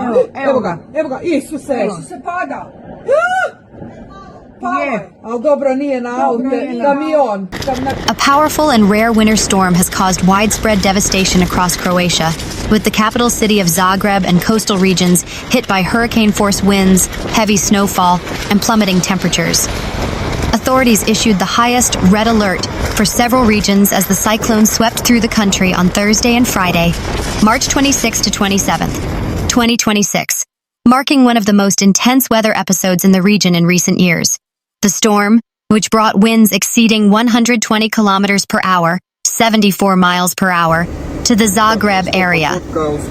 Evo ga, Isuse. Isuse pada. A powerful and rare winter storm has caused widespread devastation across Croatia, with the capital city of Zagreb and coastal regions hit by hurricane-force winds, heavy snowfall, and plummeting temperatures. Authorities issued the highest red alert for several regions as the cyclone swept through the country on Thursday and Friday, March 26 to 27th, 2026, marking one of the most intense weather episodes in the region in recent years. The storm, which brought winds exceeding 120 kilometers per hour, 74 miles per hour, to the Zagreb area,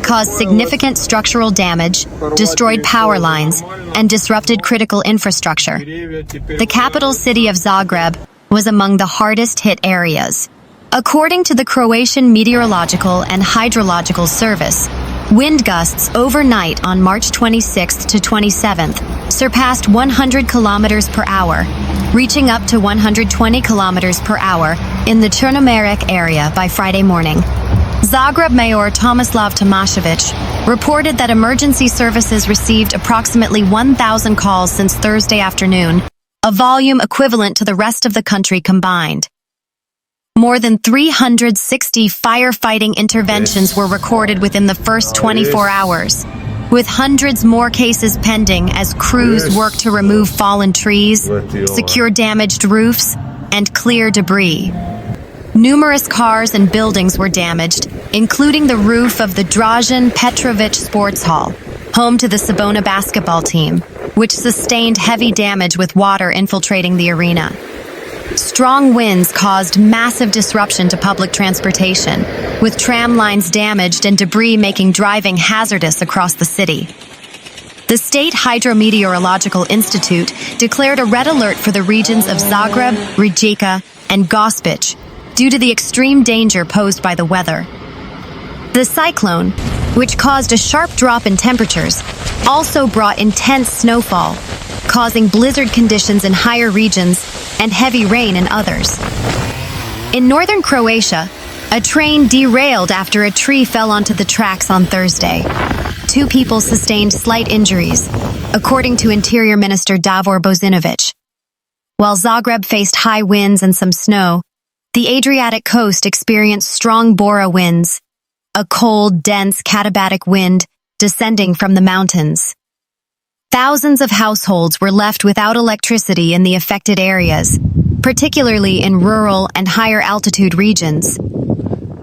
caused significant structural damage, destroyed power lines, and disrupted critical infrastructure. The capital city of Zagreb was among the hardest hit areas. According to the Croatian Meteorological and Hydrological Service, wind gusts overnight on March 26th to 27th surpassed 100 kilometers per hour, reaching up to 120 kilometers per hour in the Črnomerac area by Friday morning. Zagreb Mayor Tomislav Tomašević reported that emergency services received approximately 1,000 calls since Thursday afternoon, a volume equivalent to the rest of the country combined. More than 360 firefighting interventions were recorded within the first 24 hours, with hundreds more cases pending as crews work to remove fallen trees, secure damaged roofs, and clear debris. Numerous cars and buildings were damaged, including the roof of the Dražen Petrović Sports Hall, home to the Cibona basketball team, which sustained heavy damage with water infiltrating the arena. Strong winds caused massive disruption to public transportation, with tram lines damaged and debris making driving hazardous across the city. The State Hydrometeorological Institute declared a red alert for the regions of Zagreb, Rijeka, and Gospić due to the extreme danger posed by the weather. The cyclone, which caused a sharp drop in temperatures, also brought intense snowfall, causing blizzard conditions in higher regions and heavy rain in others. In northern Croatia, a train derailed after a tree fell onto the tracks on Thursday. 2 people sustained slight injuries, according to Interior Minister Davor Bozinović. While Zagreb faced high winds and some snow, the Adriatic coast experienced strong Bura winds, a cold, dense katabatic wind descending from the mountains. Thousands of households were left without electricity in the affected areas, particularly in rural and higher altitude regions.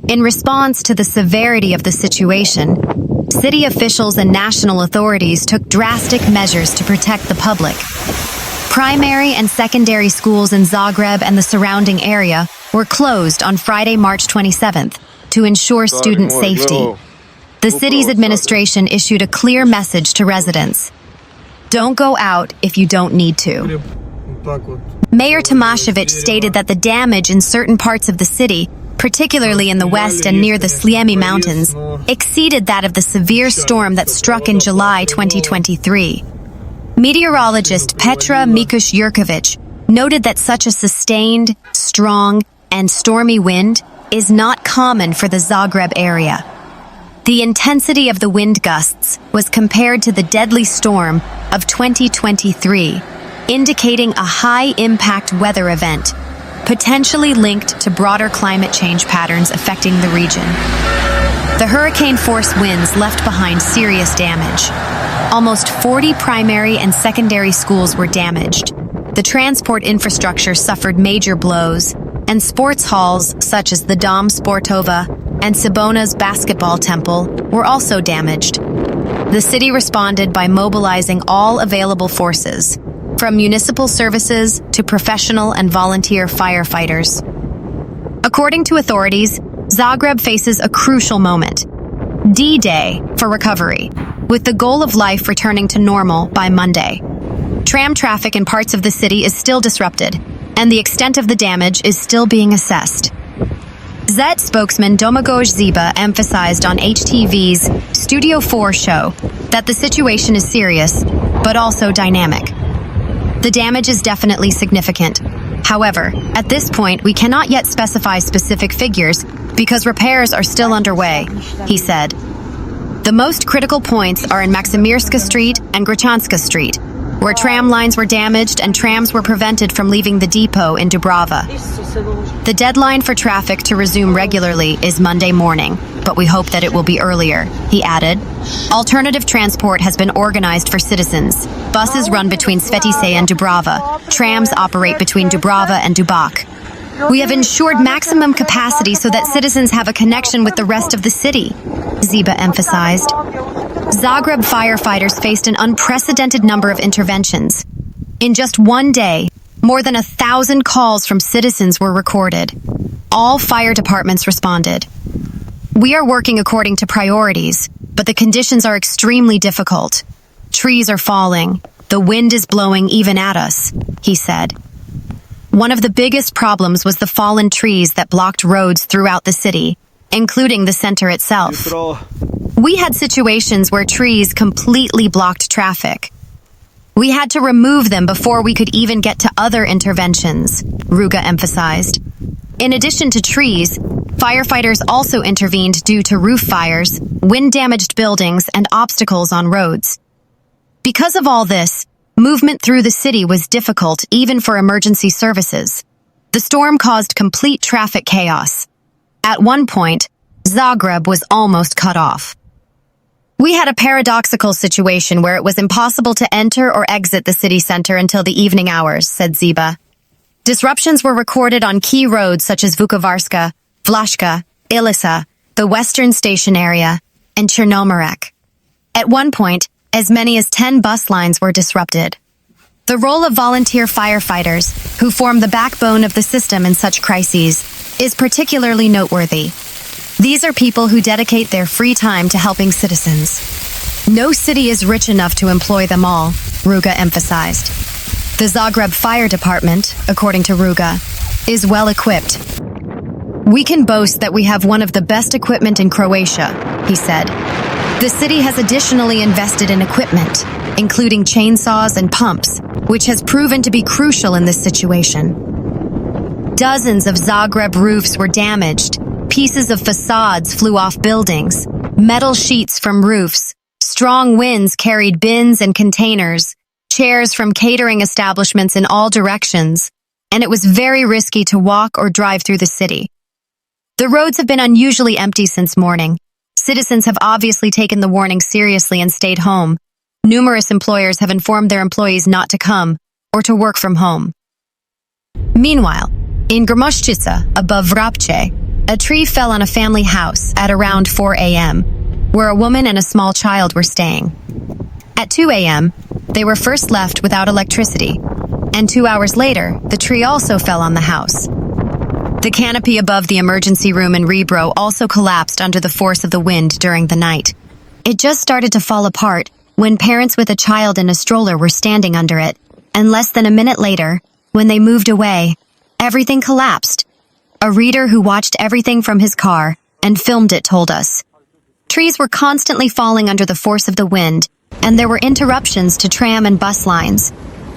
In response to the severity of the situation, city officials and national authorities took drastic measures to protect the public. Primary and secondary schools in Zagreb and the surrounding area were closed on Friday, March 27th, to ensure student safety. The city's administration issued a clear message to residents. Don't go out if you don't need to. Mayor Tomašević stated that the damage in certain parts of the city, particularly in the west and near the Sljemi Mountains, exceeded that of the severe storm that struck in July 2023. Meteorologist Petra Mikuš-Jurković noted that such a sustained, strong, and stormy wind is not common for the Zagreb area. The intensity of the wind gusts was compared to the deadly storm of 2023, indicating a high-impact weather event, potentially linked to broader climate change patterns affecting the region. The hurricane-force winds left behind serious damage. Almost 40 primary and secondary schools were damaged. The transport infrastructure suffered major blows, and sports halls such as the Dom Sportova and Cibona's basketball temple were also damaged. The city responded by mobilizing all available forces, from municipal services to professional and volunteer firefighters. According to authorities, Zagreb faces a crucial moment, D-Day for recovery, with the goal of life returning to normal by Monday. Tram traffic in parts of the city is still disrupted, and the extent of the damage is still being assessed. Zet spokesman Domagoj Ziba emphasized on HTV's Studio 4 show that the situation is serious, but also dynamic. The damage is definitely significant. However, at this point, we cannot yet specify specific figures because repairs are still underway, he said. The most critical points are in Maksimirska Street and Grmoščica Street, where tram lines were damaged and trams were prevented from leaving the depot in Dubrava. The deadline for traffic to resume regularly is Monday morning, but we hope that it will be earlier, he added. Alternative transport has been organized for citizens. Buses run between Sveti and Dubrava. Trams operate between Dubrava and Dubak. We have ensured maximum capacity so that citizens have a connection with the rest of the city, Ziba emphasized. Zagreb firefighters faced an unprecedented number of interventions. In just one day, more than 1,000 calls from citizens were recorded. All fire departments responded. We are working according to priorities, but the conditions are extremely difficult. Trees are falling. The wind is blowing even at us, he said. One of the biggest problems was the fallen trees that blocked roads throughout the city, including the center itself. We had situations where trees completely blocked traffic. We had to remove them before we could even get to other interventions, Ruga emphasized. In addition to trees, firefighters also intervened due to roof fires, wind-damaged buildings, and obstacles on roads. Because of all this, movement through the city was difficult even for emergency services. The storm caused complete traffic chaos. At one point, Zagreb was almost cut off. We had a paradoxical situation where it was impossible to enter or exit the city center until the evening hours, said Ziba. Disruptions were recorded on key roads such as Vukovarska, Vlaška, Ilisa, the Western Station area, and Chernomorek. At one point, as many as 10 bus lines were disrupted. The role of volunteer firefighters, who form the backbone of the system in such crises, is particularly noteworthy. These are people who dedicate their free time to helping citizens. No city is rich enough to employ them all, Ruga emphasized. The Zagreb Fire Department, according to Ruga, is well equipped. We can boast that we have one of the best equipment in Croatia, he said. The city has additionally invested in equipment, including chainsaws and pumps, which has proven to be crucial in this situation. Dozens of Zagreb roofs were damaged, pieces of facades flew off buildings, metal sheets from roofs, strong winds carried bins and containers, chairs from catering establishments in all directions, and it was very risky to walk or drive through the city. The roads have been unusually empty since morning. Citizens have obviously taken the warning seriously and stayed home. Numerous employers have informed their employees not to come or to work from home. Meanwhile, in Grmoščica, above Vrapče, a tree fell on a family house at around 4 a.m., where a woman and a small child were staying. At 2 a.m., they were first left without electricity, and 2 hours later, the tree also fell on the house. The canopy above the emergency room in Rebro also collapsed under the force of the wind during the night. It just started to fall apart when parents with a child in a stroller were standing under it, and less than a minute later, when they moved away, everything collapsed. A reader who watched everything from his car and filmed it told us. Trees were constantly falling under the force of the wind, and there were interruptions to tram and bus lines.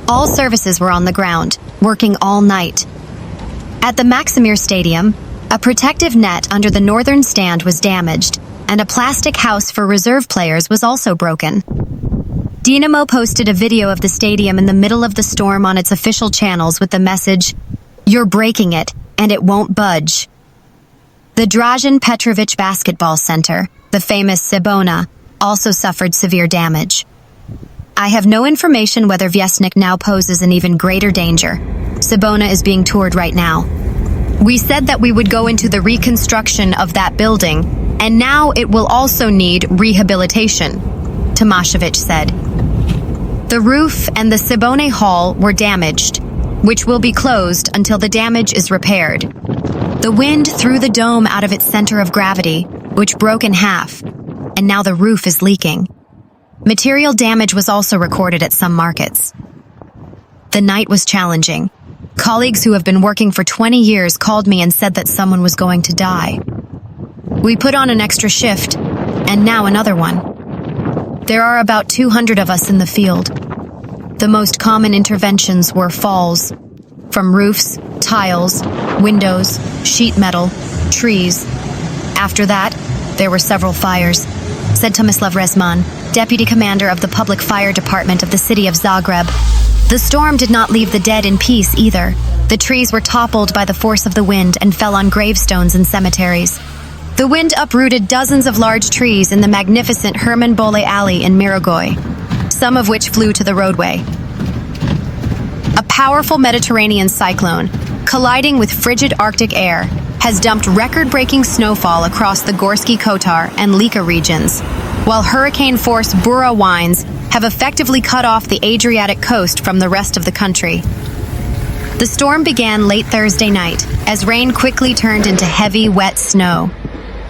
All services were on the ground, working all night. At the Maksimir Stadium, a protective net under the northern stand was damaged, and a plastic house for reserve players was also broken. Dinamo posted a video of the stadium in the middle of the storm on its official channels with the message, "You're breaking it, and it won't budge." The Dražen Petrović basketball center, the famous Cibona, also suffered severe damage. I have no information whether Vjesnik now poses an even greater danger. Cibona is being toured right now. We said that we would go into the reconstruction of that building, and now it will also need rehabilitation, Tomašević said. The roof and the Cibone hall were damaged, which will be closed until the damage is repaired. The wind threw the dome out of its center of gravity, which broke in half, and now the roof is leaking. Material damage was also recorded at some markets. The night was challenging. Colleagues who have been working for 20 years called me and said that someone was going to die. We put on an extra shift, and now another one. There are about 200 of us in the field. The most common interventions were falls from roofs, tiles, windows, sheet metal, trees. After that, there were several fires. said Tomislav Rezman, deputy commander of the public fire department of the city of Zagreb. The storm did not leave the dead in peace either. The trees were toppled by the force of the wind and fell on gravestones and cemeteries. The wind uprooted dozens of large trees in the magnificent Herman Bolle Alley in Mirogoj, some of which flew to the roadway. A powerful Mediterranean cyclone, colliding with frigid Arctic air, has dumped record-breaking snowfall across the Gorski Kotar and Lika regions, while hurricane-force Bura winds have effectively cut off the Adriatic coast from the rest of the country. The storm began late Thursday night, as rain quickly turned into heavy, wet snow.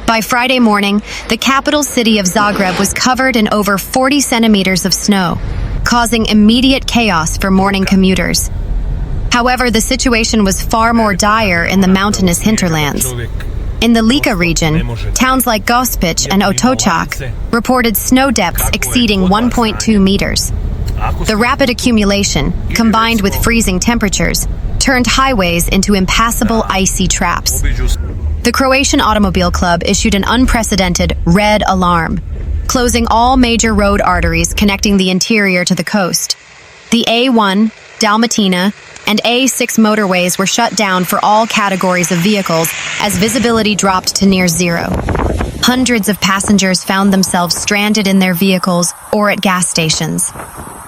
By Friday morning, the capital city of Zagreb was covered in over 40 centimeters of snow, causing immediate chaos for morning commuters. However, the situation was far more dire in the mountainous hinterlands. In the Lika region, towns like Gospić and Otočac reported snow depths exceeding 1.2 meters. The rapid accumulation, combined with freezing temperatures, turned highways into impassable icy traps. The Croatian Automobile Club issued an unprecedented red alarm, closing all major road arteries connecting the interior to the coast. The A1, Dalmatian, and A6 motorways were shut down for all categories of vehicles as visibility dropped to near zero. Hundreds of passengers found themselves stranded in their vehicles or at gas stations.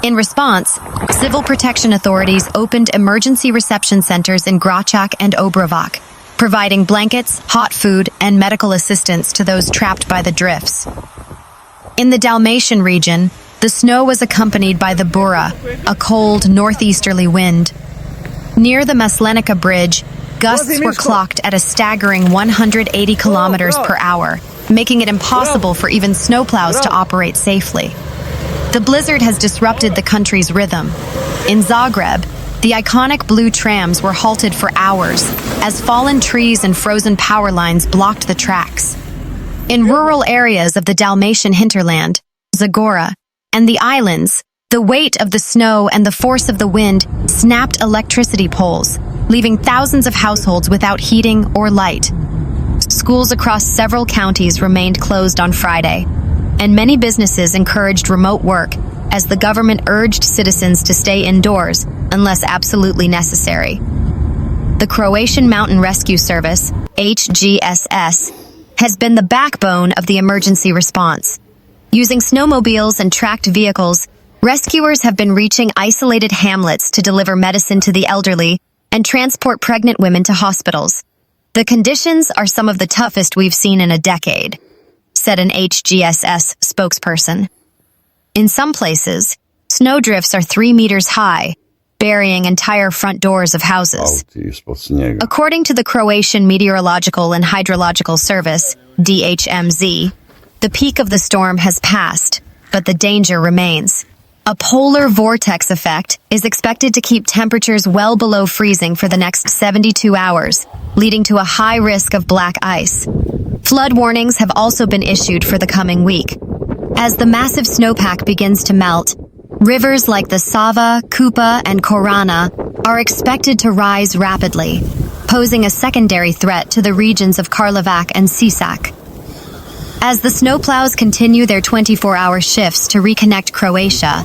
In response, civil protection authorities opened emergency reception centers in Grmoščica and Vrapče, providing blankets, hot food, and medical assistance to those trapped by the drifts. In the Dalmatian region, the snow was accompanied by the Bura, a cold northeasterly wind. Near the Maslenica Bridge, gusts were clocked at a staggering 180 kilometers per hour, making it impossible for even snowplows to operate safely. The blizzard has disrupted the country's rhythm. In Zagreb, the iconic blue trams were halted for hours as fallen trees and frozen power lines blocked the tracks. In rural areas of the Dalmatian hinterland, Zagora, and the islands, the weight of the snow and the force of the wind snapped electricity poles, leaving thousands of households without heating or light. Schools across several counties remained closed on Friday, and many businesses encouraged remote work as the government urged citizens to stay indoors unless absolutely necessary. The Croatian Mountain Rescue Service, HGSS, has been the backbone of the emergency response. Using snowmobiles and tracked vehicles, rescuers have been reaching isolated hamlets to deliver medicine to the elderly and transport pregnant women to hospitals. The conditions are some of the toughest we've seen in a decade, said an HGSS spokesperson. In some places, snowdrifts are 3 meters high, burying entire front doors of houses. According to the Croatian Meteorological and Hydrological Service, DHMZ, the peak of the storm has passed, but the danger remains. A polar vortex effect is expected to keep temperatures well below freezing for the next 72 hours, leading to a high risk of black ice. Flood warnings have also been issued for the coming week. As the massive snowpack begins to melt, rivers like the Sava, Kupa, and Korana are expected to rise rapidly, posing a secondary threat to the regions of Karlovac and Sisak. As the snowplows continue their 24-hour shifts to reconnect Croatia,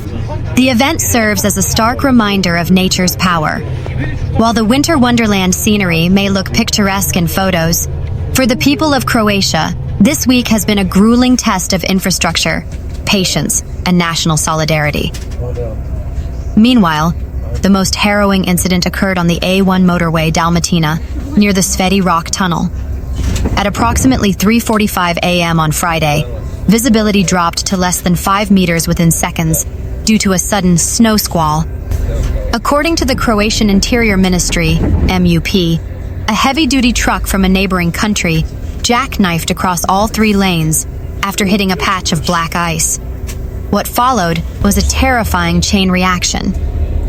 the event serves as a stark reminder of nature's power. While the winter wonderland scenery may look picturesque in photos, for the people of Croatia, this week has been a grueling test of infrastructure, patience, and national solidarity. Meanwhile, the most harrowing incident occurred on the A1 Motorway Dalmatian, near the Sveti Rok Tunnel. At approximately 3:45 a.m. on Friday, visibility dropped to less than 5 meters within seconds due to a sudden snow squall. According to the Croatian Interior Ministry, MUP, a heavy-duty truck from a neighboring country jackknifed across all 3 lanes after hitting a patch of black ice. What followed was a terrifying chain reaction.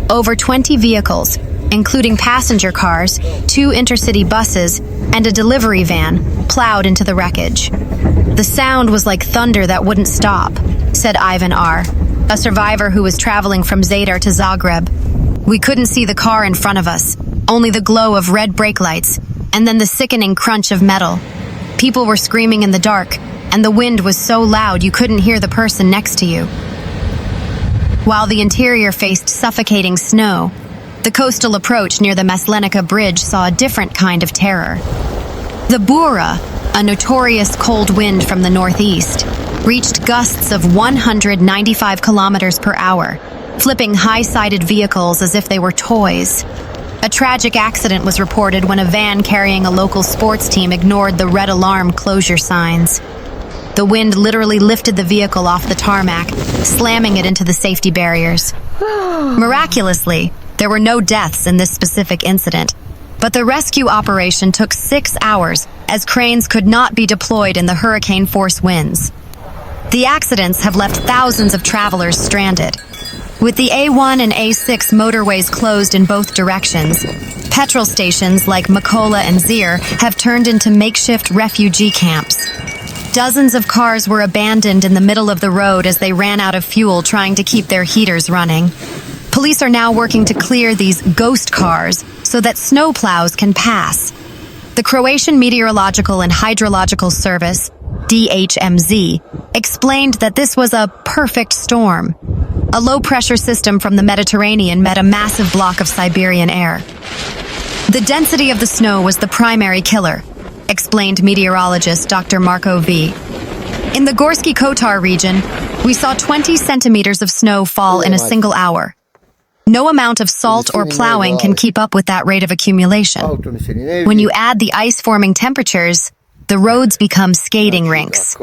Over 20 vehicles, including passenger cars, 2 intercity buses, and a delivery van, plowed into the wreckage. The sound was like thunder that wouldn't stop, said Ivan R., a survivor who was traveling from Zadar to Zagreb. We couldn't see the car in front of us, only the glow of red brake lights, and then the sickening crunch of metal. People were screaming in the dark, and the wind was so loud you couldn't hear the person next to you. While the interior faced suffocating snow, the coastal approach near the Maslenica Bridge saw a different kind of terror. The Bura, a notorious cold wind from the northeast, reached gusts of 195 kilometers per hour, flipping high-sided vehicles as if they were toys. A tragic accident was reported when a van carrying a local sports team ignored the red alarm closure signs. The wind literally lifted the vehicle off the tarmac, slamming it into the safety barriers. Miraculously, there were no deaths in this specific incident, but the rescue operation took 6 hours as cranes could not be deployed in the hurricane-force winds. The accidents have left thousands of travelers stranded. With the A1 and A6 motorways closed in both directions, petrol stations like Makola and Zir have turned into makeshift refugee camps. Dozens of cars were abandoned in the middle of the road as they ran out of fuel trying to keep their heaters running. Police are now working to clear these ghost cars so that snowplows can pass. The Croatian Meteorological and Hydrological Service, DHMZ, explained that this was a perfect storm. A low-pressure system from the Mediterranean met a massive block of Siberian air. The density of the snow was the primary killer, explained meteorologist Dr. Marko V. In the Gorski Kotar region, we saw 20 centimeters of snow fall in a single hour. No amount of salt or plowing can keep up with that rate of accumulation. When you add the ice-forming temperatures, the roads become skating rinks.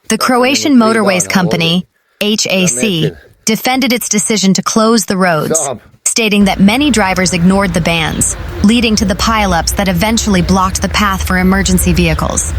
The Croatian Motorways Company, HAC, defended its decision to close the roads, stating that many drivers ignored the bans, leading to the pileups that eventually blocked the path for emergency vehicles.